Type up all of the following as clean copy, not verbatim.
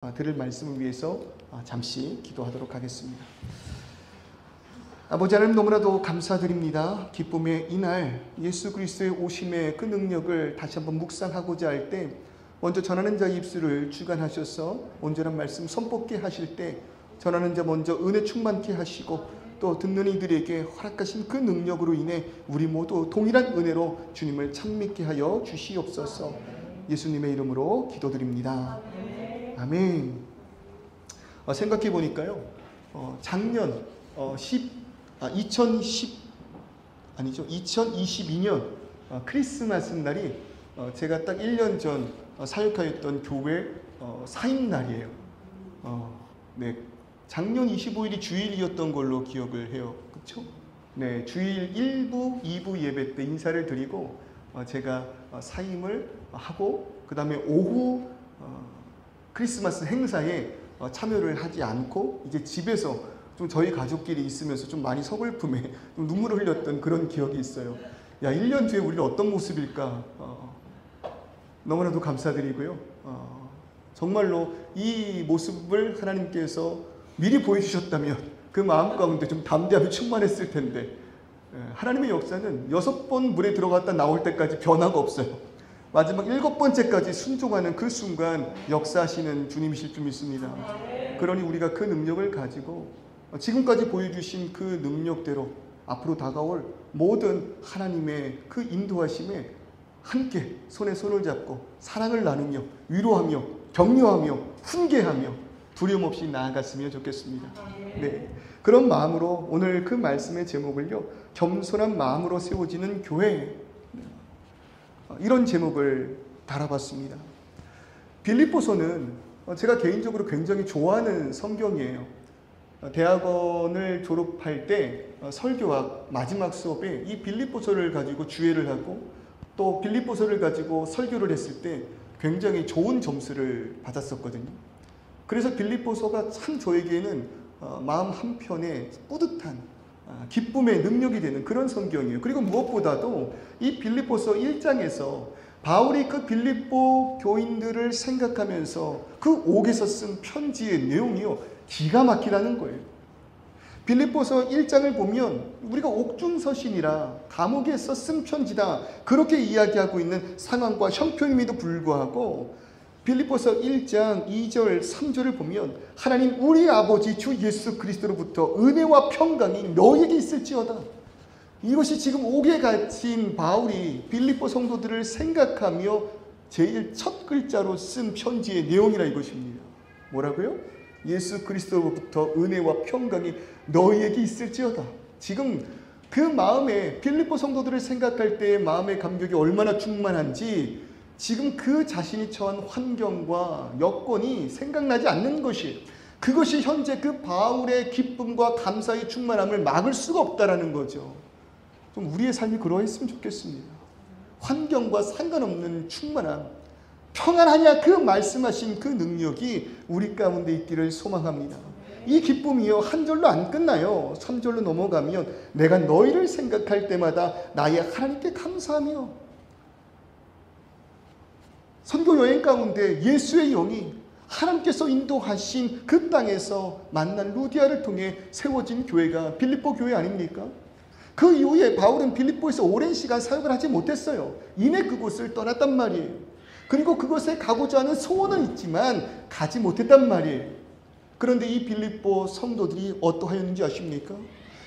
들을 말씀을 위해서 잠시 기도하도록 하겠습니다. 아버지 하나님, 너무나도 감사드립니다. 기쁨의 이날 예수 그리스도의 오심의 그 능력을 다시 한번 묵상하고자 할 때 먼저 전하는 자의 입술을 주관하셔서 온전한 말씀 선포케 하실 때 전하는 자 먼저 은혜 충만케 하시고 또 듣는 이들에게 허락하신 그 능력으로 인해 우리 모두 동일한 은혜로 주님을 찬미케 하여 주시옵소서. 예수님의 이름으로 기도드립니다. 아멘. 생각해 보니까요, 작년 2022년 크리스마스 날이 제가 딱 1년 전 사역하였던 교회 사임 날이에요. 네, 작년 25일이 주일이었던 걸로 기억을 해요. 그렇죠? 네, 주일 1부, 2부 예배 때 인사를 드리고 제가 사임을 하고 그 다음에 오후 크리스마스 행사에 참여를 하지 않고 이제 집에서 좀 저희 가족끼리 있으면서 좀 많이 서글픔에 좀 눈물을 흘렸던 그런 기억이 있어요. 야, 1년 뒤에 우리는 어떤 모습일까? 너무나도 감사드리고요. 정말로 이 모습을 하나님께서 미리 보여주셨다면 그 마음 가운데 좀 담대함이 충만했을 텐데, 하나님의 역사는 6번 물에 들어갔다 나올 때까지 변화가 없어요. 마지막 7번째까지 순종하는 그 순간 역사하시는 주님이실 줄 믿습니다. 그러니 우리가 그 능력을 가지고 지금까지 보여주신 그 능력대로 앞으로 다가올 모든 하나님의 그 인도하심에 함께 손에 손을 잡고 사랑을 나누며 위로하며 격려하며 훈계하며 두려움 없이 나아갔으면 좋겠습니다. 네, 그런 마음으로 오늘 그 말씀의 제목을요, 겸손한 마음으로 세워지는 교회, 이런 제목을 달아봤습니다. 빌립보서는 제가 개인적으로 굉장히 좋아하는 성경이에요. 대학원을 졸업할 때 설교학 마지막 수업에 이 빌립보서를 가지고 주례를 하고 또 빌립보서를 가지고 설교를 했을 때 굉장히 좋은 점수를 받았었거든요. 그래서 빌립보서가 참 저에게는 마음 한편에 뿌듯한 기쁨의 능력이 되는 그런 성경이에요. 그리고 무엇보다도 이 빌립보서 1장에서 바울이 그 빌립보 교인들을 생각하면서 그 옥에서 쓴 편지의 내용이요, 기가 막히다는 거예요. 빌립보서 1장을 보면 우리가 옥중서신이라 감옥에서 쓴 편지다 그렇게 이야기하고 있는 상황과 형편임에도 불구하고 빌립보서 1장 2절 3절을 보면 하나님 우리 아버지 주 예수 그리스도로부터 은혜와 평강이 너에게 있을지어다. 이것이 지금 옥에 갇힌 바울이 빌립보 성도들을 생각하며 제일 첫 글자로 쓴 편지의 내용이라 이것입니다. 뭐라고요? 예수 그리스도로부터 은혜와 평강이 너에게 있을지어다. 지금 그 마음에 빌립보 성도들을 생각할 때의 마음의 감격이 얼마나 충만한지 지금 그 자신이 처한 환경과 여건이 생각나지 않는 것이, 그것이 현재 그 바울의 기쁨과 감사의 충만함을 막을 수가 없다라는 거죠. 좀 우리의 삶이 그러했으면 좋겠습니다. 환경과 상관없는 충만함, 평안하냐 그 말씀하신 그 능력이 우리 가운데 있기를 소망합니다. 이 기쁨이요, 한 절로 안 끝나요. 3절로 넘어가면 내가 너희를 생각할 때마다 나의 하나님께 감사하며, 선교 여행 가운데 예수의 영이 하나님께서 인도하신 그 땅에서 만난 루디아를 통해 세워진 교회가 빌립보 교회 아닙니까? 그 이후에 바울은 빌립보에서 오랜 시간 사역을 하지 못했어요. 이내 그곳을 떠났단 말이에요. 그리고 그곳에 가고자 하는 소원은 있지만 가지 못했단 말이에요. 그런데 이 빌립보 성도들이 어떠하였는지 아십니까?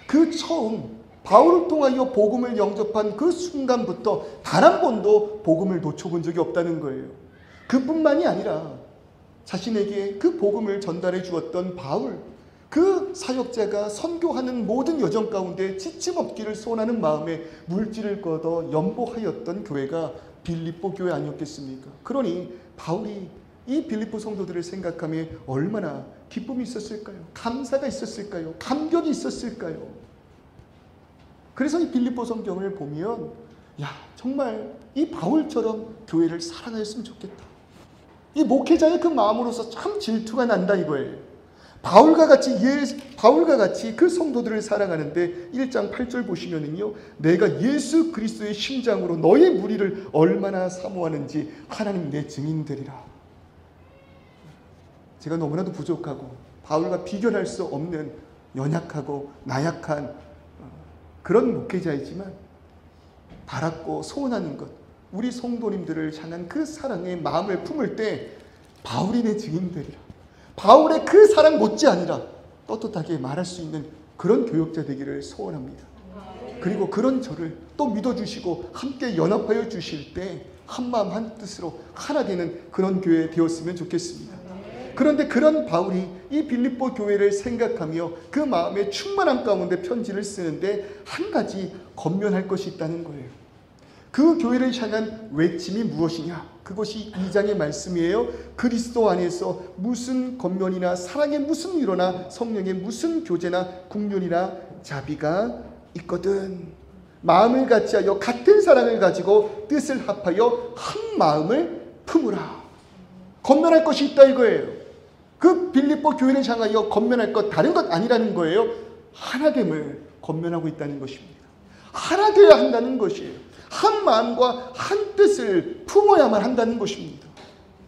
그 처음 바울을 통하여 복음을 영접한 그 순간부터 단 한 번도 복음을 놓쳐본 적이 없다는 거예요. 그뿐만이 아니라 자신에게 그 복음을 전달해 주었던 바울, 그 사역자가 선교하는 모든 여정 가운데 지침 없기를 소원하는 마음에 물질을 걷어 연보하였던 교회가 빌립보 교회 아니었겠습니까? 그러니 바울이 이 빌립보 성도들을 생각하며 얼마나 기쁨이 있었을까요? 감사가 있었을까요? 감격이 있었을까요? 그래서 이 빌립보 성경을 보면 야, 정말 이 바울처럼 교회를 사랑하였으면 좋겠다. 이 목회자의 그 마음으로서 참 질투가 난다 이거예요. 바울과 같이 그 성도들을 사랑하는데 1장 8절 보시면은요, 내가 예수 그리스도의 심장으로 너의 무리를 얼마나 사모하는지 하나님 내 증인되리라. 제가 너무나도 부족하고 바울과 비교할 수 없는 연약하고 나약한 그런 목회자이지만 바랐고 소원하는 것, 우리 성도님들을 향한 그 사랑의 마음을 품을 때 바울이 내 증인되리라. 바울의 그 사랑 못지아니라 떳떳하게 말할 수 있는 그런 교역자 되기를 소원합니다. 그리고 그런 저를 또 믿어주시고 함께 연합하여 주실 때 한마음 한뜻으로 하나 되는 그런 교회 되었으면 좋겠습니다. 그런데 그런 바울이 이 빌립보 교회를 생각하며 그 마음의 충만함 가운데 편지를 쓰는데 한 가지 권면할 것이 있다는 거예요. 그 교회를 향한 외침이 무엇이냐? 그것이 2장의 말씀이에요. 그리스도 안에서 무슨 권면이나 사랑의 무슨 위로나 성령의 무슨 교제나 국륜이나 자비가 있거든. 마음을 같이하여 같은 사랑을 가지고 뜻을 합하여 한 마음을 품으라. 권면할 것이 있다 이거예요. 그 빌립보 교회를 향하여 권면할 것 다른 것 아니라는 거예요. 하나됨을 권면하고 있다는 것입니다. 하나 되어야 한다는 것이에요. 한 마음과 한 뜻을 품어야만 한다는 것입니다.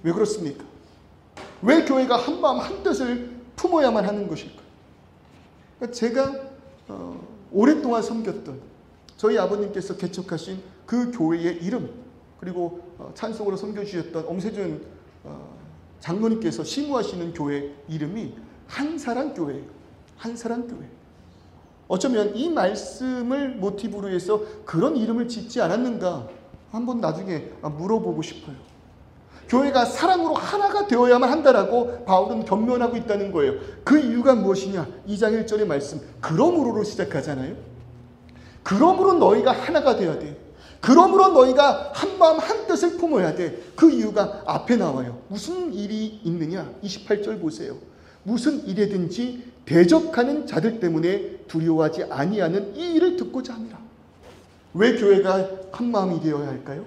왜 그렇습니까? 왜 교회가 한 마음 한 뜻을 품어야만 하는 것일까요? 제가 오랫동안 섬겼던 저희 아버님께서 개척하신 그 교회의 이름, 그리고 찬송으로 섬겨주셨던 엄세준 장로님께서 심우하시는 교회 이름이 한사랑교회예요. 한사랑교회. 어쩌면 이 말씀을 모티브로 해서 그런 이름을 짓지 않았는가 한번 나중에 물어보고 싶어요. 교회가 사랑으로 하나가 되어야만 한다라고 바울은 권면하고 있다는 거예요. 그 이유가 무엇이냐? 2장 1절의 말씀 그러므로로 시작하잖아요. 그러므로 너희가 하나가 되어야 돼. 그러므로 너희가 한 마음 한 뜻을 품어야 돼. 그 이유가 앞에 나와요. 무슨 일이 있느냐? 28절 보세요. 무슨 일이든지 대적하는 자들 때문에 두려워하지 아니하는 이 일을 듣고자 합니다. 왜 교회가 한 마음이 되어야 할까요?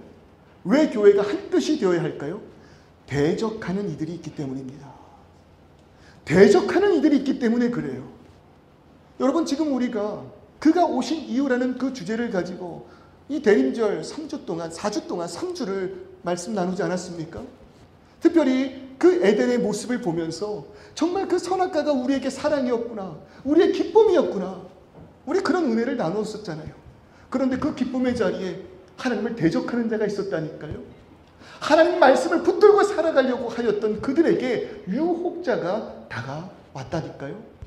왜 교회가 한 뜻이 되어야 할까요? 대적하는 이들이 있기 때문입니다. 대적하는 이들이 있기 때문에 그래요. 여러분 지금 우리가 그가 오신 이유라는 그 주제를 가지고 이 대림절 3주 동안 4주 동안 3주를 말씀 나누지 않았습니까? 특별히 그 에덴의 모습을 보면서 정말 그 선악과가 우리에게 사랑이었구나, 우리의 기쁨이었구나, 우리 그런 은혜를 나눴었잖아요. 그런데 그 기쁨의 자리에 하나님을 대적하는 자가 있었다니까요. 하나님 말씀을 붙들고 살아가려고 하였던 그들에게 유혹자가 다가왔다니까요.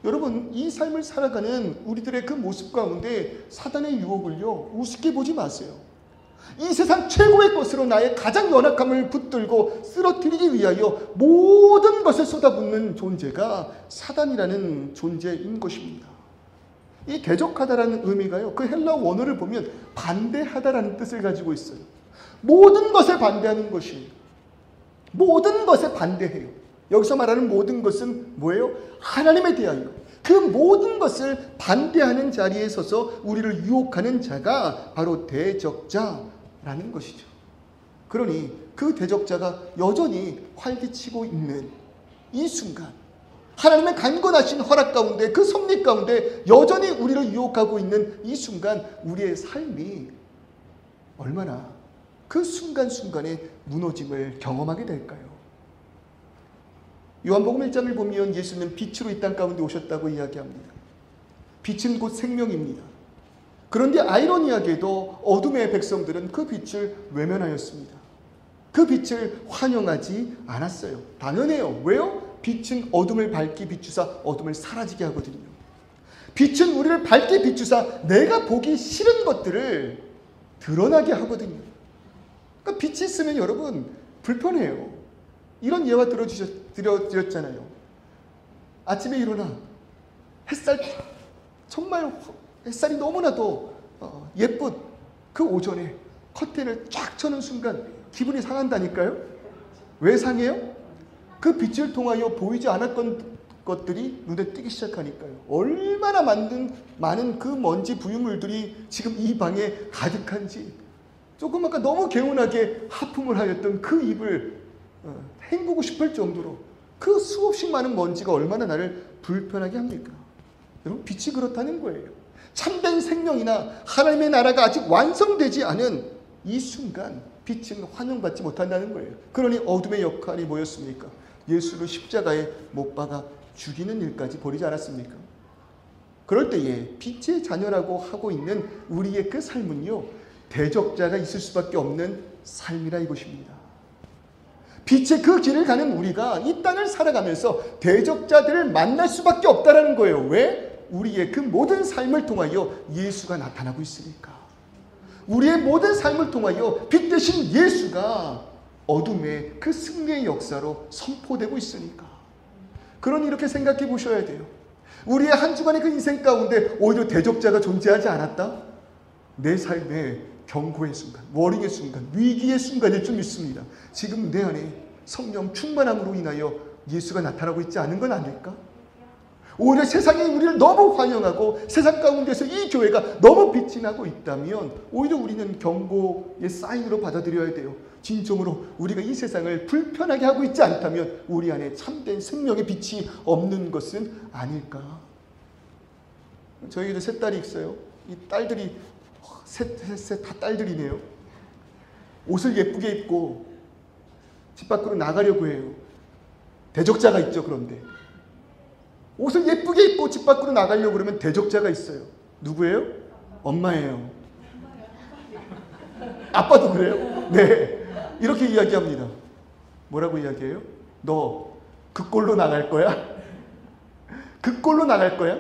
여러분 이 삶을 살아가는 우리들의 그 모습 가운데 사단의 유혹을요 우습게 보지 마세요. 이 세상 최고의 것으로 나의 가장 연약함을 붙들고 쓰러뜨리기 위하여 모든 것을 쏟아붓는 존재가 사단이라는 존재인 것입니다. 이 대적하다라는 의미가요 그 헬라어 원어를 보면 반대하다라는 뜻을 가지고 있어요. 모든 것에 반대하는 것이에요. 모든 것에 반대해요. 여기서 말하는 모든 것은 뭐예요? 하나님에 대하여 그 모든 것을 반대하는 자리에 서서 우리를 유혹하는 자가 바로 대적자라는 것이죠. 그러니 그 대적자가 여전히 활기치고 있는 이 순간 하나님의 강건하신 허락 가운데 그 섭리 가운데 여전히 우리를 유혹하고 있는 이 순간 우리의 삶이 얼마나 그 순간순간에 무너짐을 경험하게 될까요? 요한복음 1장을 보면 예수는 빛으로 이 땅 가운데 오셨다고 이야기합니다. 빛은 곧 생명입니다. 그런데 아이러니하게도 어둠의 백성들은 그 빛을 외면하였습니다. 그 빛을 환영하지 않았어요. 당연해요. 왜요? 빛은 어둠을 밝게 비추사 어둠을 사라지게 하거든요. 빛은 우리를 밝게 비추사 내가 보기 싫은 것들을 드러나게 하거든요. 그러니까 빛이 있으면 여러분 불편해요. 이런 예화 드렸잖아요. 아침에 일어나 햇살 정말 햇살이 너무나도 예쁜 그 오전에 커튼을 쫙 쳐는 순간 기분이 상한다니까요. 왜 상해요? 그 빛을 통하여 보이지 않았던 것들이 눈에 띄기 시작하니까요. 얼마나 많은 그 먼지 부유물들이 지금 이 방에 가득한지 조금 아까 너무 개운하게 하품을 하였던 그 입을 헹구고 싶을 정도로 그 수없이 많은 먼지가 얼마나 나를 불편하게 합니까? 여러분 빛이 그렇다는 거예요. 참된 생명이나 하나님의 나라가 아직 완성되지 않은 이 순간 빛은 환영받지 못한다는 거예요. 그러니 어둠의 역할이 뭐였습니까? 예수를 십자가에 못 박아 죽이는 일까지 벌이지 않았습니까? 그럴 때에 빛의 자녀라고 하고 있는 우리의 그 삶은요, 대적자가 있을 수밖에 없는 삶이라 이것입니다. 빛의 그 길을 가는 우리가 이 땅을 살아가면서 대적자들을 만날 수밖에 없다는 거예요. 왜? 우리의 그 모든 삶을 통하여 예수가 나타나고 있으니까. 우리의 모든 삶을 통하여 빛 대신 예수가 어둠의 그 승리의 역사로 선포되고 있으니까. 그러니 이렇게 생각해 보셔야 돼요. 우리의 한 주간의 그 인생 가운데 오히려 대적자가 존재하지 않았다? 내 삶의 경고의 순간, 워링의 순간, 위기의 순간일 줄 믿습니다. 지금 내 안에 성령 충만함으로 인하여 예수가 나타나고 있지 않은 건 아닐까? 오히려 세상이 우리를 너무 환영하고 세상 가운데서 이 교회가 너무 빛이 나고 있다면 오히려 우리는 경고의 사인으로 받아들여야 돼요. 진정으로 우리가 이 세상을 불편하게 하고 있지 않다면 우리 안에 참된 생명의 빛이 없는 것은 아닐까? 저희도 세 딸이 있어요. 이 딸들이 셋 다 딸들이네요. 옷을 예쁘게 입고 집 밖으로 나가려고 해요. 대적자가 있죠. 그런데 옷을 예쁘게 입고 집 밖으로 나가려고 그러면 대적자가 있어요. 누구예요? 엄마예요. 아빠도 그래요? 네. 이렇게 이야기합니다. 뭐라고 이야기해요? 너 그 꼴로 나갈 거야? 그 꼴로 나갈 거야?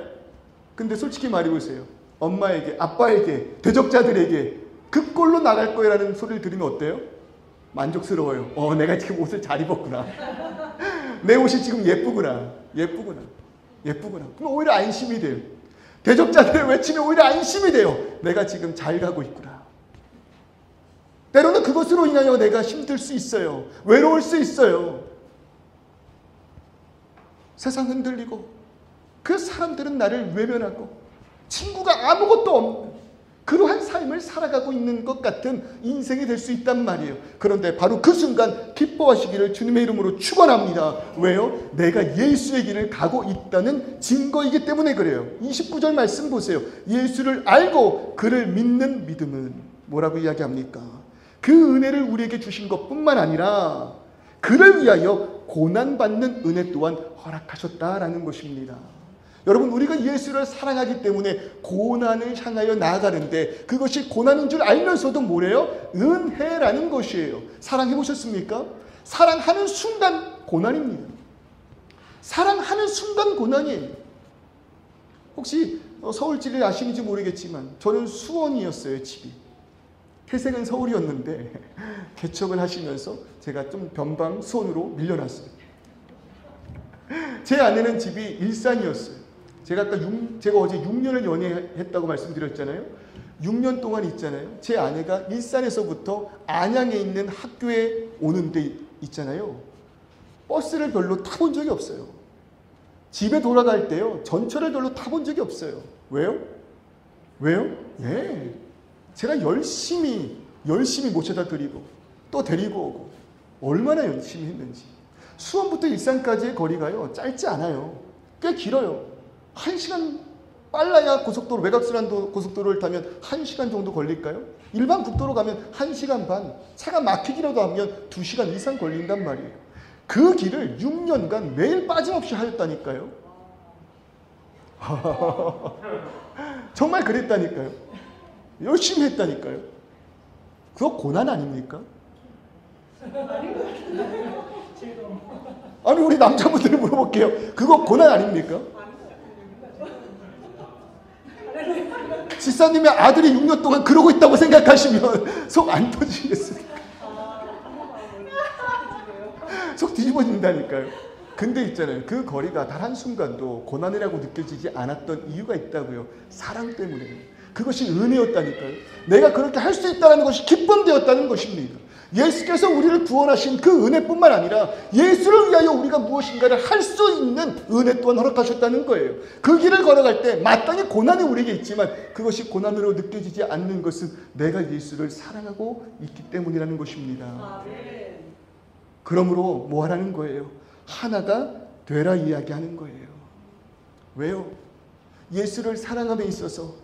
근데 솔직히 말해보세요. 엄마에게, 아빠에게, 대적자들에게 그 꼴로 나갈 거야라는 소리를 들으면 어때요? 만족스러워요. 내가 지금 옷을 잘 입었구나. 내 옷이 지금 예쁘구나. 그럼 오히려 안심이 돼요. 대적자들의 외치면 오히려 안심이 돼요. 내가 지금 잘 가고 있구나. 때로는 그것으로 인하여 내가 힘들 수 있어요. 외로울 수 있어요. 세상 흔들리고 그 사람들은 나를 외면하고 친구가 아무것도 없는 그러한 삶을 살아가고 있는 것 같은 인생이 될 수 있단 말이에요. 그런데 바로 그 순간 기뻐하시기를 주님의 이름으로 축원합니다. 왜요? 내가 예수의 길을 가고 있다는 증거이기 때문에 그래요. 29절 말씀 보세요. 예수를 알고 그를 믿는 믿음은 뭐라고 이야기합니까? 그 은혜를 우리에게 주신 것뿐만 아니라 그를 위하여 고난받는 은혜 또한 허락하셨다라는 것입니다. 여러분, 우리가 예수를 사랑하기 때문에 고난을 향하여 나아가는데 그것이 고난인 줄 알면서도 뭐래요? 은혜라는 것이에요. 사랑해 보셨습니까? 사랑하는 순간 고난입니다. 사랑하는 순간 고난이에요. 혹시 서울지를 아시는지 모르겠지만 저는 수원이었어요, 집이. 태생은 서울이었는데 개척을 하시면서 제가 좀 변방 수원으로 밀려났어요. 제 아내는 집이 일산이었어요. 제가 어제 6년을 연애했다고 말씀드렸잖아요. 6년 동안 있잖아요. 제 아내가 일산에서부터 안양에 있는 학교에 오는 데 있잖아요. 버스를 별로 타본 적이 없어요. 집에 돌아갈 때요. 전철을 별로 타본 적이 없어요. 왜요? 네. 제가 열심히 모셔다 드리고 또 데리고 오고 얼마나 열심히 했는지. 수원부터 일산까지의 거리가요. 짧지 않아요. 꽤 길어요. 1시간 빨라야 고속도로, 외곽순환도 고속도로를 타면 1시간 정도 걸릴까요? 일반 국도로 가면 1시간 반, 차가 막히기라도 하면 2시간 이상 걸린단 말이에요. 그 길을 6년간 매일 빠짐없이 하였다니까요. 정말 그랬다니까요. 열심히 했다니까요. 그거 고난 아닙니까? 아니, 우리 남자분들 물어볼게요. 그거 고난 아닙니까? 지사님의 아들이 6년 동안 그러고 있다고 생각하시면 속 안 터지겠습니까? 속 뒤집어진다니까요. 근데 있잖아요. 그 거리가 단 한순간도 고난이라고 느껴지지 않았던 이유가 있다고요. 사랑 때문에. 그것이 은혜였다니까요. 내가 그렇게 할 수 있다는 것이 기쁨 되었다는 것입니다. 예수께서 우리를 구원하신 그 은혜뿐만 아니라 예수를 위하여 우리가 무엇인가를 할 수 있는 은혜 또한 허락하셨다는 거예요. 그 길을 걸어갈 때 마땅히 고난이 우리에게 있지만 그것이 고난으로 느껴지지 않는 것은 내가 예수를 사랑하고 있기 때문이라는 것입니다. 그러므로 뭐 하라는 거예요? 하나가 되라 이야기하는 거예요. 왜요? 예수를 사랑함에 있어서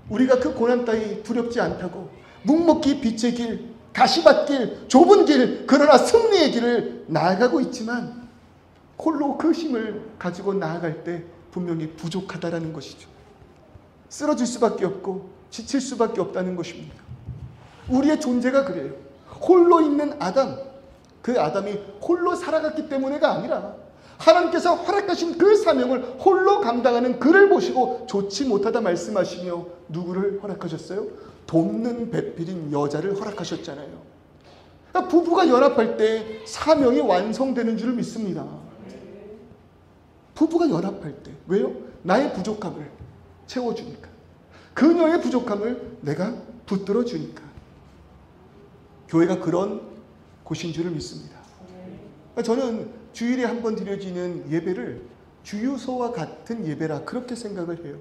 우리가 그 고난 따위 두렵지 않다고 묵묵히 빛의 길, 가시밭길, 좁은 길, 그러나 승리의 길을 나아가고 있지만 홀로 그 힘을 가지고 나아갈 때 분명히 부족하다라는 것이죠. 쓰러질 수밖에 없고 지칠 수밖에 없다는 것입니다. 우리의 존재가 그래요. 홀로 있는 아담, 그 아담이 홀로 살아갔기 때문에가 아니라 하나님께서 허락하신 그 사명을 홀로 감당하는 그를 보시고 좋지 못하다 말씀하시며 누구를 허락하셨어요? 돕는 배필인 여자를 허락하셨잖아요. 그러니까 부부가 연합할 때 사명이 완성되는 줄 믿습니다. 부부가 연합할 때. 왜요? 나의 부족함을 채워주니까. 그녀의 부족함을 내가 붙들어 주니까. 교회가 그런 곳인 줄을 믿습니다. 저는 주일에 한 번 드려지는 예배를 주유소와 같은 예배라 그렇게 생각을 해요.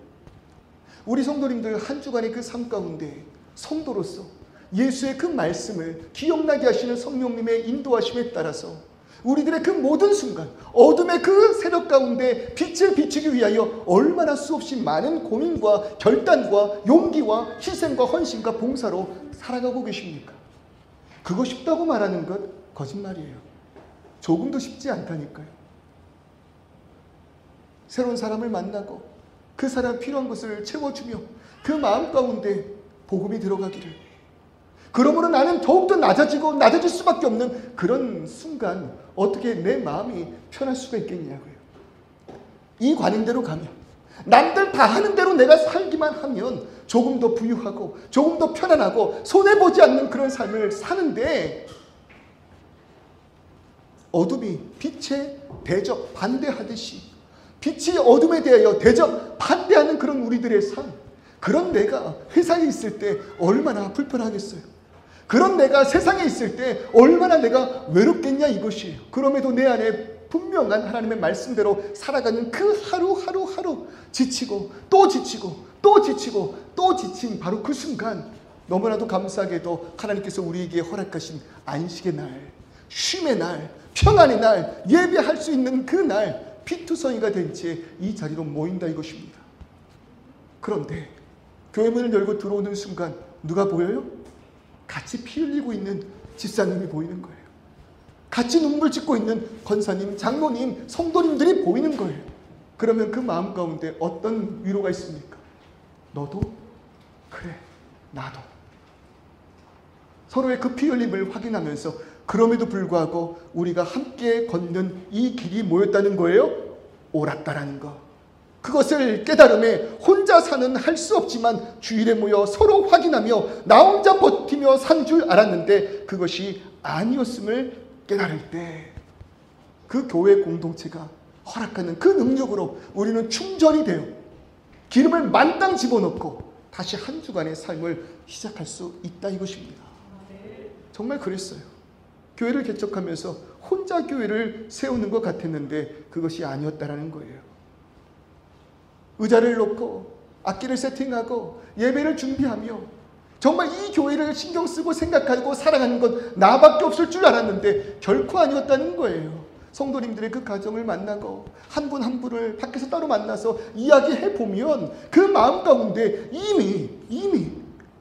우리 성도님들 한 주간의 그 삶 가운데 성도로서 예수의 그 말씀을 기억나게 하시는 성령님의 인도하심에 따라서 우리들의 그 모든 순간, 어둠의 그 세력 가운데 빛을 비추기 위하여 얼마나 수없이 많은 고민과 결단과 용기와 희생과 헌신과 봉사로 살아가고 계십니까? 그거 쉽다고 말하는 것 거짓말이에요. 조금도 쉽지 않다니까요. 새로운 사람을 만나고 그 사람 필요한 것을 채워주며 그 마음 가운데 복음이 들어가기를, 그러므로 나는 더욱더 낮아질 수밖에 없는 그런 순간 어떻게 내 마음이 편할 수가 있겠냐고요. 이 관행대로 가면, 남들 다 하는 대로 내가 살기만 하면 조금 더 부유하고 조금 더 편안하고 손해보지 않는 그런 삶을 사는데, 어둠이 빛에 대적 반대하듯이 빛이 어둠에 대하여 대적 반대하는 그런 우리들의 삶, 그런 내가 회사에 있을 때 얼마나 불편하겠어요. 그런 내가 세상에 있을 때 얼마나 내가 외롭겠냐 이것이에요. 그럼에도 내 안에 분명한 하나님의 말씀대로 살아가는 그 하루 지치고 또 지치고 또 지치고 또 지친 바로 그 순간, 너무나도 감사하게도 하나님께서 우리에게 허락하신 안식의 날, 쉼의 날, 평안의 날, 예배할 수 있는 그 날, 피투성이가 된 채 이 자리로 모인다 이것입니다. 그런데 교회 문을 열고 들어오는 순간 누가 보여요? 같이 피 흘리고 있는 집사님이 보이는 거예요. 같이 눈물 짓고 있는 권사님, 장로님, 성도님들이 보이는 거예요. 그러면 그 마음 가운데 어떤 위로가 있습니까? 너도? 그래, 나도. 서로의 그 피 흘림을 확인하면서 그럼에도 불구하고 우리가 함께 걷는 이 길이 뭐였다는 거예요? 옳았다라는 거. 그것을 깨달음에 혼자서는 할 수 없지만 주일에 모여 서로 확인하며 나 혼자 버티며 산 줄 알았는데 그것이 아니었음을 깨달을 때, 그 교회 공동체가 허락하는 그 능력으로 우리는 충전이 되어 기름을 만땅 집어넣고 다시 한 주간의 삶을 시작할 수 있다 이것입니다. 정말 그랬어요. 교회를 개척하면서 혼자 교회를 세우는 것 같았는데 그것이 아니었다라는 거예요. 의자를 놓고 악기를 세팅하고 예배를 준비하며 정말 이 교회를 신경 쓰고 생각하고 살아가는 건 나밖에 없을 줄 알았는데 결코 아니었다는 거예요. 성도님들의 그 가정을 만나고 한 분 한 분을 밖에서 따로 만나서 이야기해 보면 그 마음 가운데 이미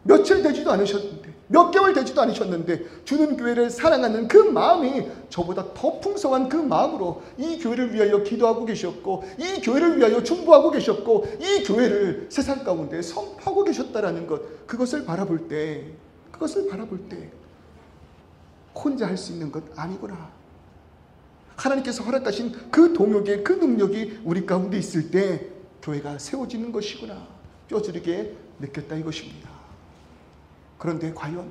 며칠 되지도 않으셨는데, 몇 개월 되지도 않으셨는데 주는 교회를 사랑하는 그 마음이 저보다 더 풍성한 그 마음으로 이 교회를 위하여 기도하고 계셨고, 이 교회를 위하여 중보하고 계셨고, 이 교회를 세상 가운데 선포하고 계셨다라는 것, 그것을 바라볼 때 혼자 할 수 있는 것 아니구나. 하나님께서 허락하신 그 동역의 그 능력이 우리 가운데 있을 때 교회가 세워지는 것이구나 뼈저리게 느꼈다 이것입니다. 그런데 과연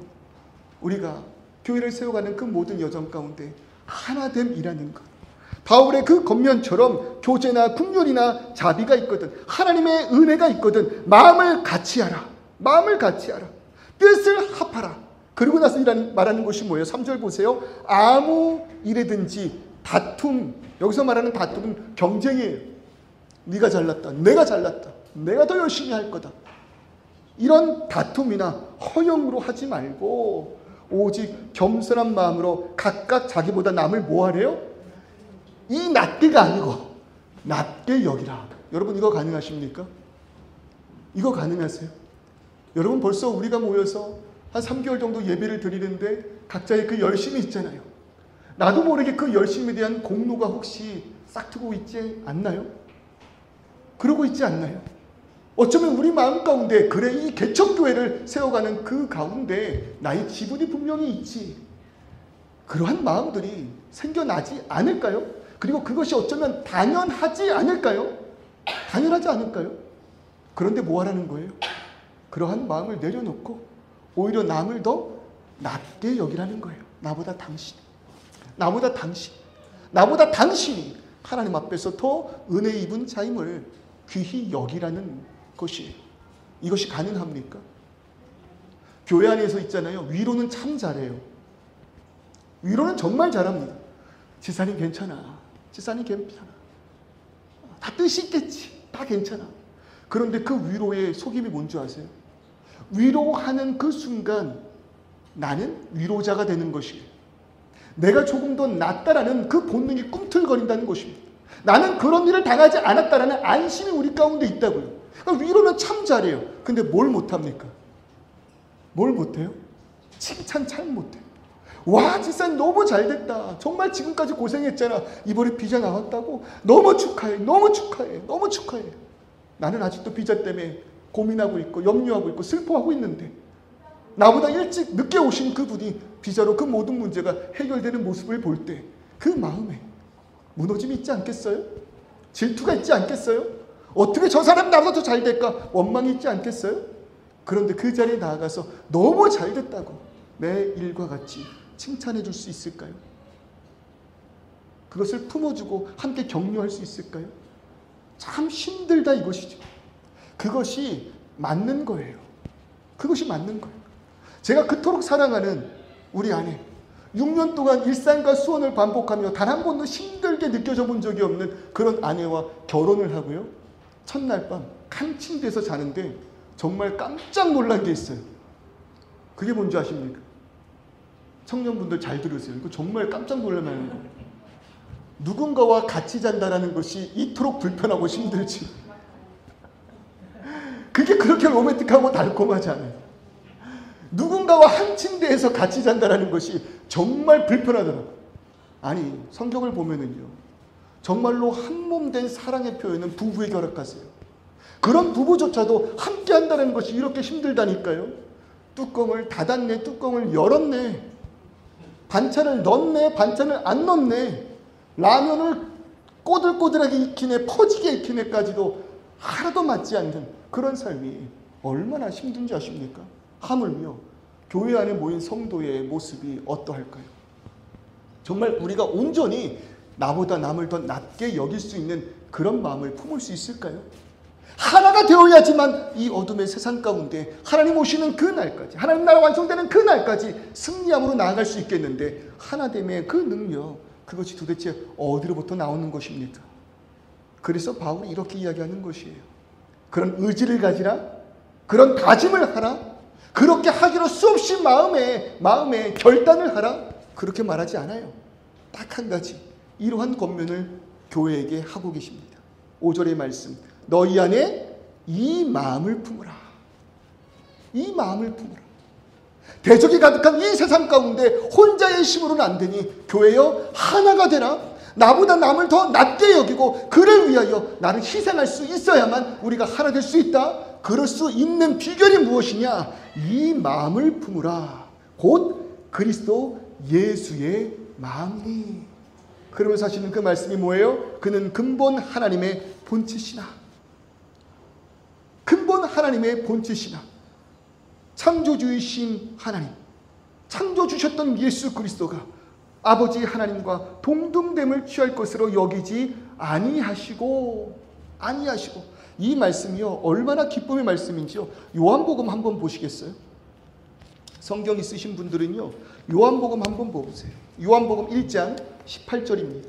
우리가 교회를 세워가는 그 모든 여정 가운데 하나됨이라는 것, 바울의 그 겉면처럼 교제나 긍휼이나 자비가 있거든, 하나님의 은혜가 있거든, 마음을 같이 하라, 뜻을 합하라. 그리고 나서 말하는 것이 뭐예요? 3절 보세요. 아무 일에든지 다툼, 여기서 말하는 다툼은 경쟁이에요. 네가 잘났다, 내가 잘났다, 내가 더 열심히 할 거다, 이런 다툼이나 허영으로 하지 말고 오직 겸손한 마음으로 각각 자기보다 남을 뭐 하래요? 이 낮게가 아니고 낮게 여기라. 여러분 이거 가능하십니까? 이거 가능하세요? 여러분 벌써 우리가 모여서 한 3개월 정도 예배를 드리는데 각자의 그 열심이 있잖아요. 나도 모르게 그 열심에 대한 공로가 혹시 싹트고 있지 않나요? 그러고 있지 않나요? 어쩌면 우리 마음 가운데 그래 이 개척교회를 세워가는 그 가운데 나의 지분이 분명히 있지. 그러한 마음들이 생겨나지 않을까요? 그리고 그것이 어쩌면 당연하지 않을까요? 당연하지 않을까요? 그런데 뭐 하라는 거예요? 그러한 마음을 내려놓고 오히려 남을 더 낮게 여기라는 거예요. 나보다 당신, 나보다 당신, 나보다 당신이 하나님 앞에서 더 은혜 입은 자임을 귀히 여기라는 것이에요. 이것이 가능합니까? 교회 안에서 있잖아요. 위로는 참 잘해요. 위로는 정말 잘합니다. 지사님 괜찮아. 지사님 괜찮아. 다 뜻이 있겠지. 다 괜찮아. 그런데 그 위로의 속임이 뭔지 아세요? 위로하는 그 순간 나는 위로자가 되는 것이에요. 내가 조금 더 낫다라는 그 본능이 꿈틀거린다는 것입니다. 나는 그런 일을 당하지 않았다라는 안심이 우리 가운데 있다고요. 그러니까 위로는 참 잘해요. 근데 뭘 못합니까? 뭘 못해요? 칭찬 잘 못해요. 와, 지사님 너무 잘됐다. 정말 지금까지 고생했잖아. 이번에 비자 나왔다고? 너무 축하해. 너무 축하해. 너무 축하해. 나는 아직도 비자 때문에 고민하고 있고 염려하고 있고 슬퍼하고 있는데 나보다 일찍 늦게 오신 그분이 비자로 그 모든 문제가 해결되는 모습을 볼 때 그 마음에 무너짐이 있지 않겠어요? 질투가 있지 않겠어요? 어떻게 저 사람 나보다 더 잘 될까? 원망이 있지 않겠어요? 그런데 그 자리에 나아가서 너무 잘 됐다고 내 일과 같이 칭찬해 줄 수 있을까요? 그것을 품어주고 함께 격려할 수 있을까요? 참 힘들다 이것이죠. 그것이 맞는 거예요. 그것이 맞는 거예요. 제가 그토록 사랑하는 우리 아내, 6년 동안 일상과 수원을 반복하며 단 한 번도 힘들게 느껴져 본 적이 없는 그런 아내와 결혼을 하고요. 첫날 밤 한 침대에서 자는데 정말 깜짝 놀란 게 있어요. 그게 뭔지 아십니까? 청년분들 잘 들으세요. 이거 정말 깜짝 놀랄만한 거예요. 누군가와 같이 잔다는 것이 이토록 불편하고 힘들지. 그게 그렇게 로맨틱하고 달콤하지 않아요. 누군가와 한 침대에서 같이 잔다는 것이 정말 불편하더라고요. 아니, 성경을 보면은요, 정말로 한몸 된 사랑의 표현은 부부의 결합가세요. 그런 부부조차도 함께 한다는 것이 이렇게 힘들다니까요. 뚜껑을 닫았네, 뚜껑을 열었네, 반찬을 넣었네, 반찬을 안 넣었네, 라면을 꼬들꼬들하게 익히네, 퍼지게 익히네까지도 하나도 맞지 않는 그런 삶이 얼마나 힘든지 아십니까? 하물며 교회 안에 모인 성도의 모습이 어떠할까요? 정말 우리가 온전히 나보다 남을 더 낮게 여길 수 있는 그런 마음을 품을 수 있을까요? 하나가 되어야지만 이 어둠의 세상 가운데 하나님 오시는 그 날까지, 하나님 나라 완성되는 그 날까지 승리함으로 나아갈 수 있겠는데, 하나됨의 그 능력, 그것이 도대체 어디로부터 나오는 것입니까? 그래서 바울이 이렇게 이야기하는 것이에요. 그런 의지를 가지라, 그런 다짐을 하라, 그렇게 하기로 수없이 마음에 결단을 하라, 그렇게 말하지 않아요. 딱 한 가지, 이러한 권면을 교회에게 하고 계십니다. 5절의 말씀, 너희 안에 이 마음을 품으라. 이 마음을 품으라. 대적이 가득한 이 세상 가운데 혼자의 힘으로는 안 되니 교회여 하나가 되라. 나보다 남을 더 낮게 여기고 그를 위하여 나를 희생할 수 있어야만 우리가 하나 될 수 있다. 그럴 수 있는 비결이 무엇이냐? 이 마음을 품으라. 곧 그리스도 예수의 마음이니. 그러면서 하시는 그 말씀이 뭐예요? 그는 근본 하나님의 본체시나. 근본 하나님의 본체시나. 창조주이신 하나님, 창조주셨던 예수 그리스도가 아버지 하나님과 동등됨을 취할 것으로 여기지 아니하시고 이 말씀이요 얼마나 기쁨의 말씀인지요. 요한복음 한번 보시겠어요? 성경 있으신 분들은요 요한복음 한번 보세요. 요한복음 1장 18절입니다.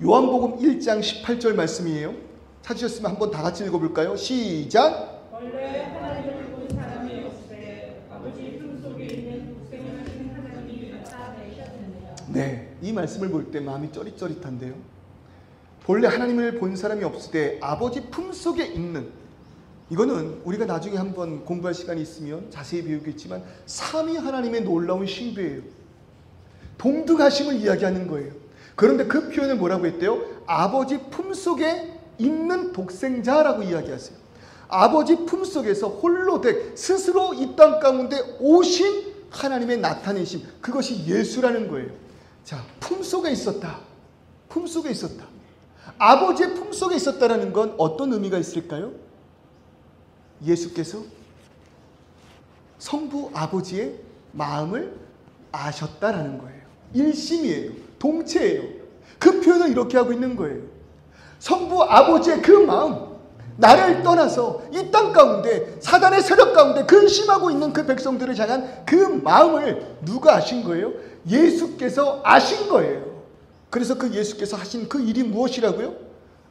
요한복음 1장 18절 말씀이에요. 찾으셨으면 한번 다 같이 읽어볼까요? 시작! 원래 하나님을 본 사람이 없으되 아버지 품속에 있는 독생하신 하나님이 나타내셨느니라. 네, 이 말씀을 볼 때 마음이 쩌릿쩌릿한데요. 본래 하나님을 본 사람이 없으되 아버지 품속에 있는, 이거는 우리가 나중에 한번 공부할 시간이 있으면 자세히 배우겠지만 삼위 하나님의 놀라운 신비예요. 동등하심을 이야기하는 거예요. 그런데 그 표현을 뭐라고 했대요? 아버지 품속에 있는 독생자라고 이야기하세요. 아버지 품속에서 홀로 댁 스스로 이 땅 가운데 오신 하나님의 나타내심, 그것이 예수라는 거예요. 자, 품속에 있었다. 품속에 있었다. 아버지의 품속에 있었다라는 건 어떤 의미가 있을까요? 예수께서 성부 아버지의 마음을 아셨다라는 거예요. 일심이에요. 동체예요. 그 표현을 이렇게 하고 있는 거예요. 성부 아버지의 그 마음, 나를 떠나서 이 땅 가운데 사단의 세력 가운데 근심하고 있는 그 백성들을 향한 그 마음을 누가 아신 거예요? 예수께서 아신 거예요. 그래서 그 예수께서 하신 그 일이 무엇이라고요?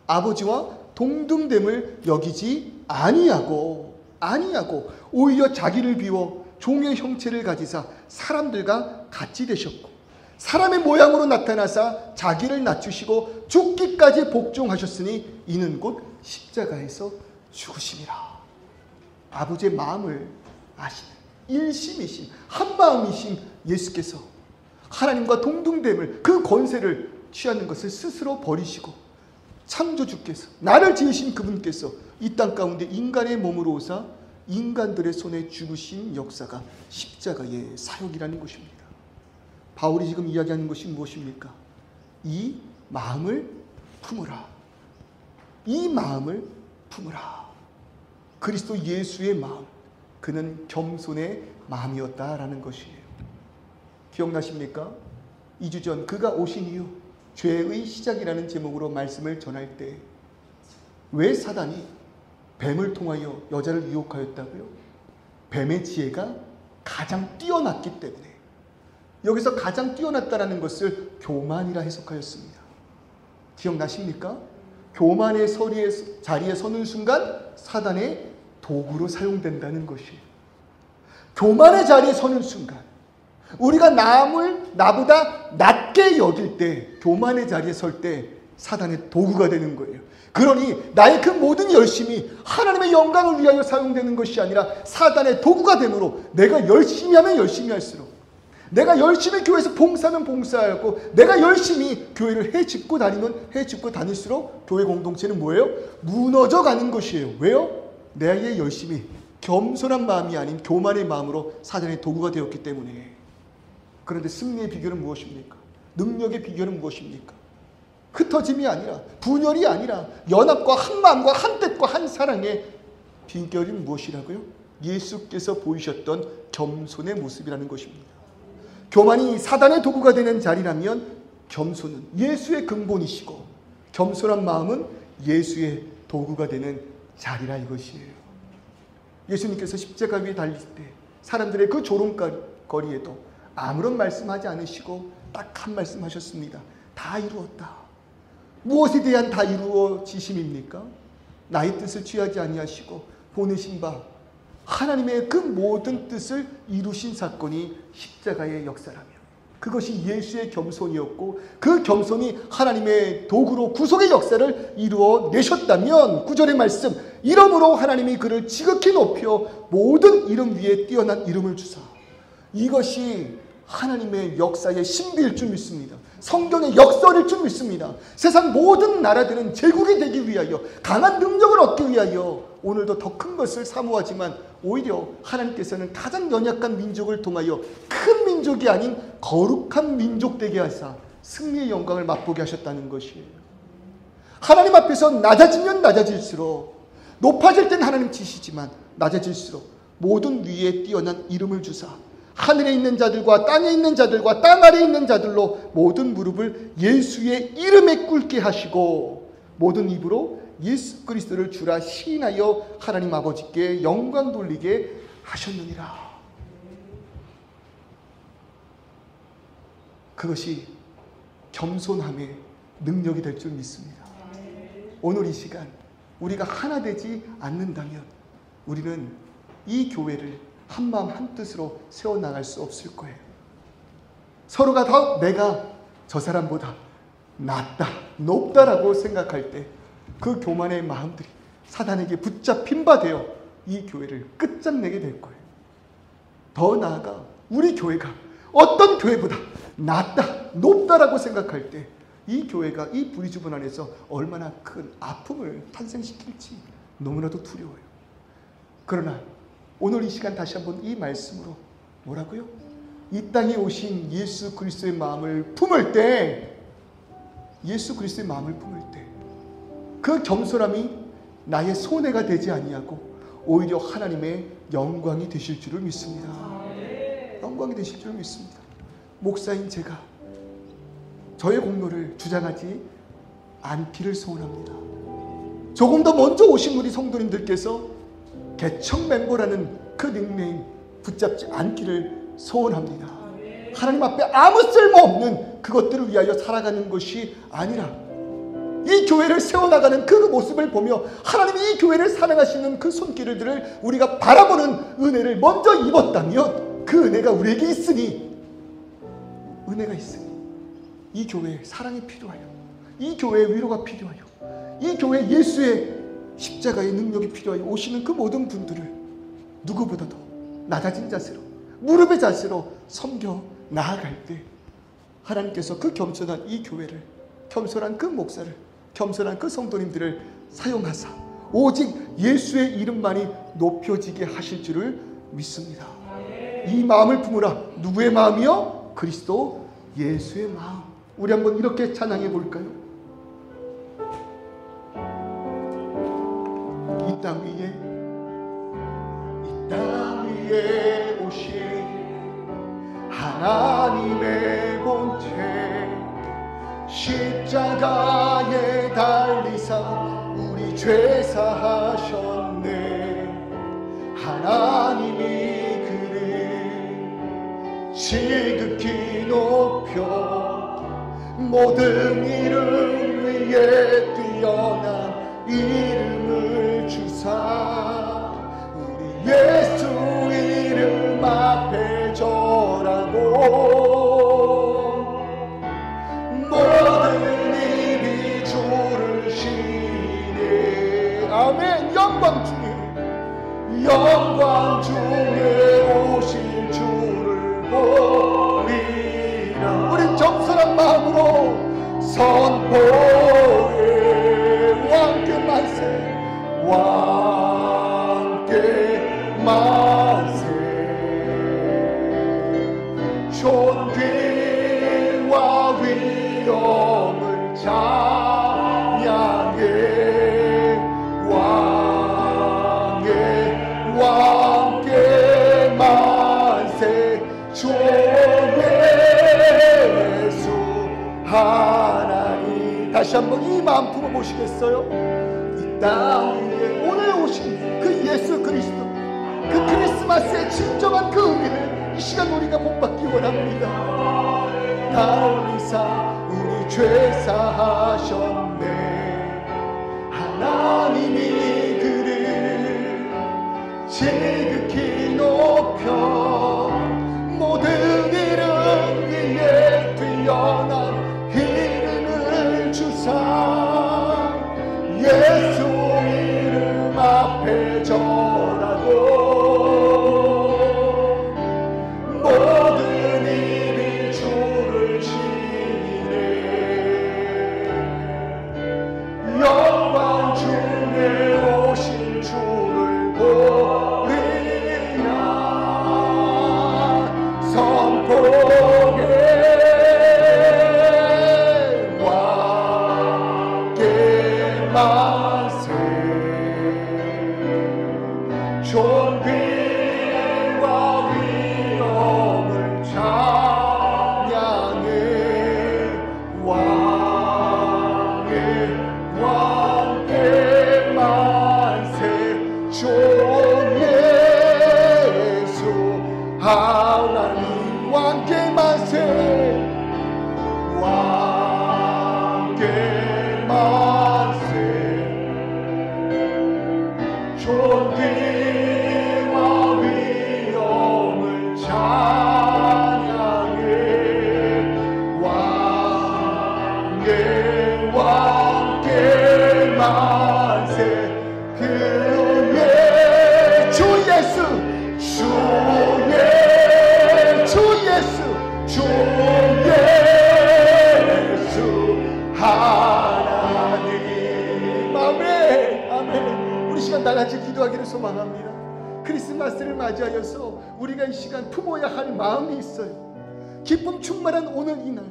아버지와 동등됨을 여기지 아니하고 오히려 자기를 비워 종의 형체를 가지사 사람들과 같이 되셨고 사람의 모양으로 나타나사 자기를 낮추시고 죽기까지 복종하셨으니 이는 곧 십자가에서 죽으심이라. 아버지의 마음을 아시는 일심이신 한마음이신 예수께서 하나님과 동등됨을, 그 권세를 취하는 것을 스스로 버리시고 창조주께서, 나를 지으신 그분께서 이 땅 가운데 인간의 몸으로 오사 인간들의 손에 죽으신 역사가 십자가의 사역이라는 것입니다. 바울이 지금 이야기하는 것이 무엇입니까? 이 마음을 품으라. 이 마음을 품으라. 그리스도 예수의 마음, 그는 겸손의 마음이었다라는 것이에요. 기억나십니까? 2주 전 그가 오신 이후 죄의 시작이라는 제목으로 말씀을 전할 때 왜 사단이 뱀을 통하여 여자를 유혹하였다고요? 뱀의 지혜가 가장 뛰어났기 때문에. 여기서 가장 뛰어났다라는 것을 교만이라 해석하였습니다. 기억나십니까? 교만의 자리에 서는 순간 사단의 도구로 사용된다는 것이에요. 교만의 자리에 서는 순간 우리가 남을 나보다 낮게 여길 때, 교만의 자리에 설 때 사단의 도구가 되는 거예요. 그러니 나의 그 모든 열심이 하나님의 영광을 위하여 사용되는 것이 아니라 사단의 도구가 되므로 내가 열심히 하면 열심히 할수록, 내가 열심히 교회에서 봉사하면 봉사하고, 내가 열심히 교회를 해집고 다니면 해집고 다닐수록 교회 공동체는 뭐예요? 무너져 가는 것이에요. 왜요? 나의 열심이 겸손한 마음이 아닌 교만의 마음으로 사단의 도구가 되었기 때문에. 그런데 승리의 비결은 무엇입니까? 능력의 비결은 무엇입니까? 흩어짐이 아니라, 분열이 아니라 연합과 한 마음과 한 뜻과 한 사랑의 비결이 무엇이라고요? 예수께서 보이셨던 겸손의 모습이라는 것입니다. 교만이 사단의 도구가 되는 자리라면 겸손은 예수의 근본이시고 겸손한 마음은 예수의 도구가 되는 자리라 이것이에요. 예수님께서 십자가 위에 달릴 때 사람들의 그 조롱거리에도 아무런 말씀하지 않으시고 딱 한 말씀 하셨습니다. 다 이루었다. 무엇에 대한 다 이루어지심입니까? 나의 뜻을 취하지 아니하시고 보내신 바 하나님의 그 모든 뜻을 이루신 사건이 십자가의 역사라면, 그것이 예수의 겸손이었고 그 겸손이 하나님의 도구로 구속의 역사를 이루어 내셨다면, 9절의 말씀, 이름으로 하나님이 그를 지극히 높여 모든 이름 위에 뛰어난 이름을 주사. 이것이 하나님의 역사의 신비일 줄 믿습니다. 성경의 역설일 줄 믿습니다. 세상 모든 나라들은 제국이 되기 위하여, 강한 능력을 얻기 위하여 오늘도 더 큰 것을 사모하지만 오히려 하나님께서는 가장 연약한 민족을 통하여 큰 민족이 아닌 거룩한 민족 되게 하사 승리의 영광을 맛보게 하셨다는 것이에요. 하나님 앞에서 낮아지면 낮아질수록, 높아질 땐 하나님 지시지만 낮아질수록 모든 위에 뛰어난 이름을 주사 하늘에 있는 자들과 땅에 있는 자들과 땅 아래에 있는 자들로 모든 무릎을 예수의 이름에 꿇게 하시고 모든 입으로 예수 그리스도를 주라 시인하여 하나님 아버지께 영광 돌리게 하셨느니라. 그것이 겸손함의 능력이 될 줄 믿습니다. 오늘 이 시간 우리가 하나 되지 않는다면 우리는 이 교회를 한마음 한뜻으로 세워나갈 수 없을 거예요. 서로가 다 내가 저 사람보다 낫다, 높다라고 생각할 때 그 교만의 마음들이 사단에게 붙잡힌 바 되어 이 교회를 끝장내게 될 거예요. 더 나아가 우리 교회가 어떤 교회보다 낮다, 높다라고 생각할 때 이 교회가 이 브리즈번 안에서 얼마나 큰 아픔을 탄생시킬지 너무나도 두려워요. 그러나 오늘 이 시간 다시 한번 이 말씀으로 뭐라고요? 이 땅에 오신 예수 그리스도의 마음을 품을 때, 예수 그리스도의 마음을 품을 때 그 겸손함이 나의 손해가 되지 아니하고 오히려 하나님의 영광이 되실 줄을 믿습니다. 영광이 되실 줄을 믿습니다. 목사인 제가 저의 공로를 주장하지 않기를 소원합니다. 조금 더 먼저 오신 우리 성도님들께서 개척 멤버라는 그 닉네임 붙잡지 않기를 소원합니다. 하나님 앞에 아무 쓸모없는 그것들을 위하여 살아가는 것이 아니라 이 교회를 세워나가는 그 모습을 보며 하나님이 이 교회를 사랑하시는 그 손길들을 우리가 바라보는 은혜를 먼저 입었다면 그 은혜가 우리에게 있으니, 은혜가 있으니 이 교회에 사랑이 필요하여, 이 교회에 위로가 필요하여, 이 교회에 예수의 십자가의 능력이 필요하여 오시는 그 모든 분들을 누구보다도 낮아진 자세로, 무릎의 자세로 섬겨 나아갈 때 하나님께서 그 겸손한 이 교회를, 겸손한 그 목사를, 겸손한 그 성도님들을 사용하사 오직 예수의 이름만이 높여지게 하실 줄을 믿습니다. 이 마음을 품으라. 누구의 마음이요? 그리스도 예수의 마음. 우리 한번 이렇게 찬양해 볼까요? 이 땅 위에 오신 하나님의 본체, 십자가에 달리사 우리 죄 사하셨네. 하나님이 그를 지극히 높여 모든 이름 위에 뛰어난 이름을 주사 우리 예수 이름 앞에 절하고 모든 입이 주를 시네. 아멘. 영광 중에 오실 주를 보리라. 우린 겸손한 마음으로 선포해. 왕께 만세, 왕께 만세. 존귀와 위엄을 찬양해. 왕께 만세. 주 예수 하나님. 다시 한번 이 마음 품어보시겠어요? 이 땅 위에 오늘 오신 그 예수 그리스도, 그 크리스마스의 진정한 그 의미를 이 시간 우리가 복받기 원합니다. 달리사 우리 죄 사하셨네. 하나님이 그를 지극히 높여 모든 이름 위에 뛰어난 이름을 주사 예수 이름 앞에 절하고 모든 입이 주를 치네. 영광 중에 오신 주를 보리라. 선포해. 왕께 만세. 존귀와 위엄을 찬양해. 왕께 만세. 주 예수 하나님. 왕께 만세. 왕께 만세. 존귀와 위엄을 찬양해. 왕께 만세. 그의 주 예수 주 예수 주 예수 하나님. 아멘. 아멘. 우리 시간 다같이 기도하기를 소망합니다. 크리스마스를 맞이하여서 우리가 이 시간 품어야 할 마음이 있어요. 기쁨 충만한 오늘 이날,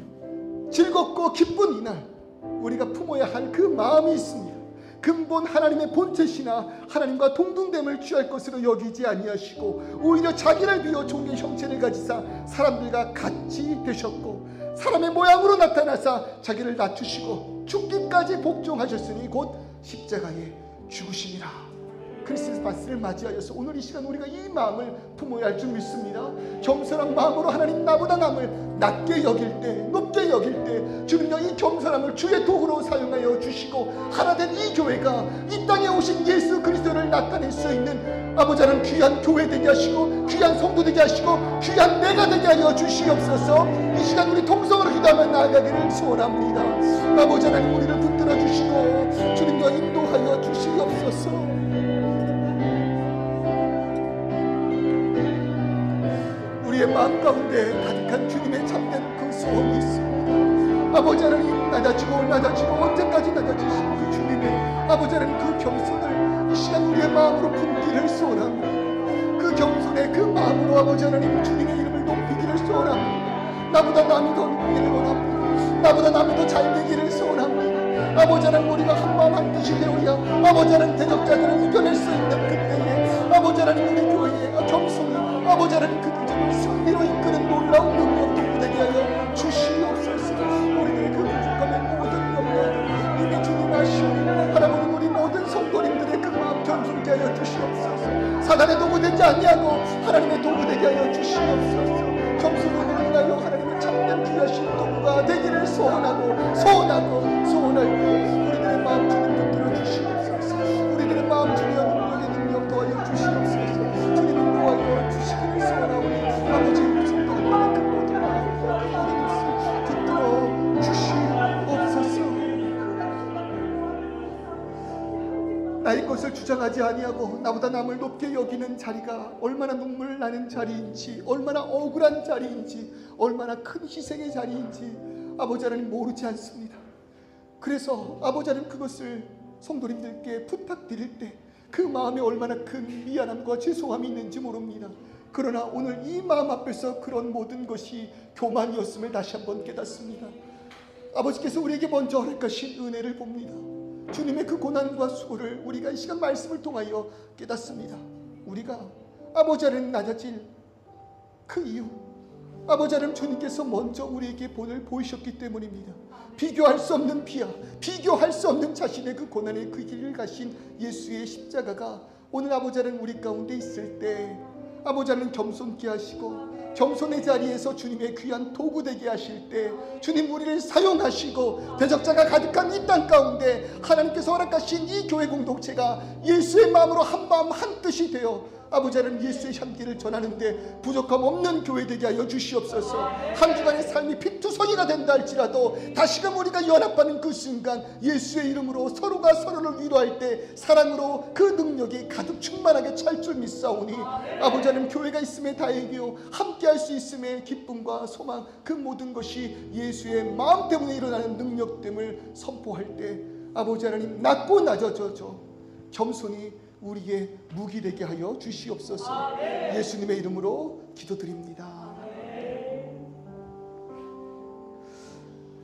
즐겁고 기쁜 이날, 우리가 품어야 할 그 마음이 있습니다. 근본 하나님의 본체시나 하나님과 동등됨을 취할 것으로 여기지 아니하시고 오히려 자기를 비워 종의 형체를 가지사 사람들과 같이 되셨고 사람의 모양으로 나타나사 자기를 낮추시고 죽기까지 복종하셨으니 곧 십자가에 죽으심이라. 크리스마스를 맞이하여서 오늘 이 시간 우리가 이 마음을 품어야 할 줄 믿습니다. 겸손한 마음으로 하나님 나보다 남을 낮게 여길 때, 높게 여길 때 주님여 이 겸손함을 주의 도구로 사용하여 주시고 하나된 이 교회가 이 땅에 오신 예수 그리스도를 나타낼 수 있는 아버지 하나님 귀한 교회 되게 하시고 귀한 성도 되게 하시고 귀한 내가 되게 하여 주시옵소서. 이 시간 우리 통성으로 기도하며 나아가기를 소원합니다. 아버지 하나님 우리를 붙들어 주시고 주님여 인도하여 주시옵소서. 우리의 마음 가운데 가득한 주님의 참된 그 소원이 있습니다. 아버지 하나님 낮아지고 낮아지고 언제까지 낮아지시고 그 주님의 아버지 하나님 그 겸손을 이 시간 우리의 마음으로 품기를 소원합니다. 그 겸손의 그 마음으로 아버지 하나님 주님의 이름을 높이기를 소원합니다. 나보다 남이 더 높기를 원합니다. 나보다 남이 더 잘되기를 소원합니다. 아버지 하나님 우리가 한마음 한뜻이 되어야 아버지 하나님 대적자들을 이겨낼 수 있는 그때에 아버지 하나님 우리 교회의 겸손이 아버지 하나님 그 대적을 승리로 이끄는 놀라운 능력 도구되게 하여 주시옵소서. 우리들의 그 부족함의 모든 영광을 이미 주님 아시오니 하나님 우리 모든 성도님들의 그 마음 겸손케 하여 주시옵소서. 사단의 도구 되지 아니하고 하나님의 도구 되게 하여 주시옵소서. 겸손으로 인하여 하나님의 참된 귀하신 도구가 되기를 소원할 때 우리들의 마음 주님 붙들어 주시옵소서. 우리들의 마음 주여 능력 도와여 주시옵소서. 주님 인도하여 주시기를 소원하오니 아버지 무슨 도구나 그 모든 마음과 그 모든 것을 붙들어 주시옵소서. 나의 것을 주장하지 아니하고 나보다 남을 높게 여기는 자리가 얼마나 눈물 나는 자리인지 얼마나 억울한 자리인지 얼마나 큰 희생의 자리인지 아버지 하나님 모르지 않습니다. 그래서 아버지 하나님 그것을 성도님들께 부탁드릴 때 그 마음에 얼마나 큰 미안함과 죄송함이 있는지 모릅니다. 그러나 오늘 이 마음 앞에서 그런 모든 것이 교만이었음을 다시 한번 깨닫습니다. 아버지께서 우리에게 먼저 허락하신 은혜를 봅니다. 주님의 그 고난과 수고를 우리가 이 시간 말씀을 통하여 깨닫습니다. 우리가 아버지 하나님 낮아질 그 이유 아버지 하나님 주님께서 먼저 우리에게 본을 보이셨기 때문입니다. 비교할 수 없는 비하, 비교할 수 없는 자신의 그 고난의 그 길을 가신 예수의 십자가가 오늘 아버지 하나님 우리 가운데 있을 때 아버지 하나님 겸손케 하시고 겸손의 자리에서 주님의 귀한 도구 되게 하실 때 주님 우리를 사용하시고 대적자가 가득한 이 땅 가운데 하나님께서 허락하신 이 교회 공동체가 예수의 마음으로 한 마음 한 뜻이 되어 아버지 하나님 예수의 향기를 전하는데 부족함 없는 교회 되게 하여 주시옵소서. 한 주간의 삶이 피투성이가 된다 할지라도 다시금 우리가 연합하는 그 순간 예수의 이름으로 서로가 서로를 위로할 때 사랑으로 그 능력이 가득 충만하게 찰 줄 믿사오니 아버지 하나님 교회가 있음에 다행이요 함께할 수 있음에 기쁨과 소망 그 모든 것이 예수의 마음 때문에 일어나는 능력됨을 선포할 때 아버지 하나님 낮고 낮아져서 겸손히 우리의 무기 되게 하여 주시옵소서. 예수님의 이름으로 기도드립니다.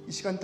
이 시간 다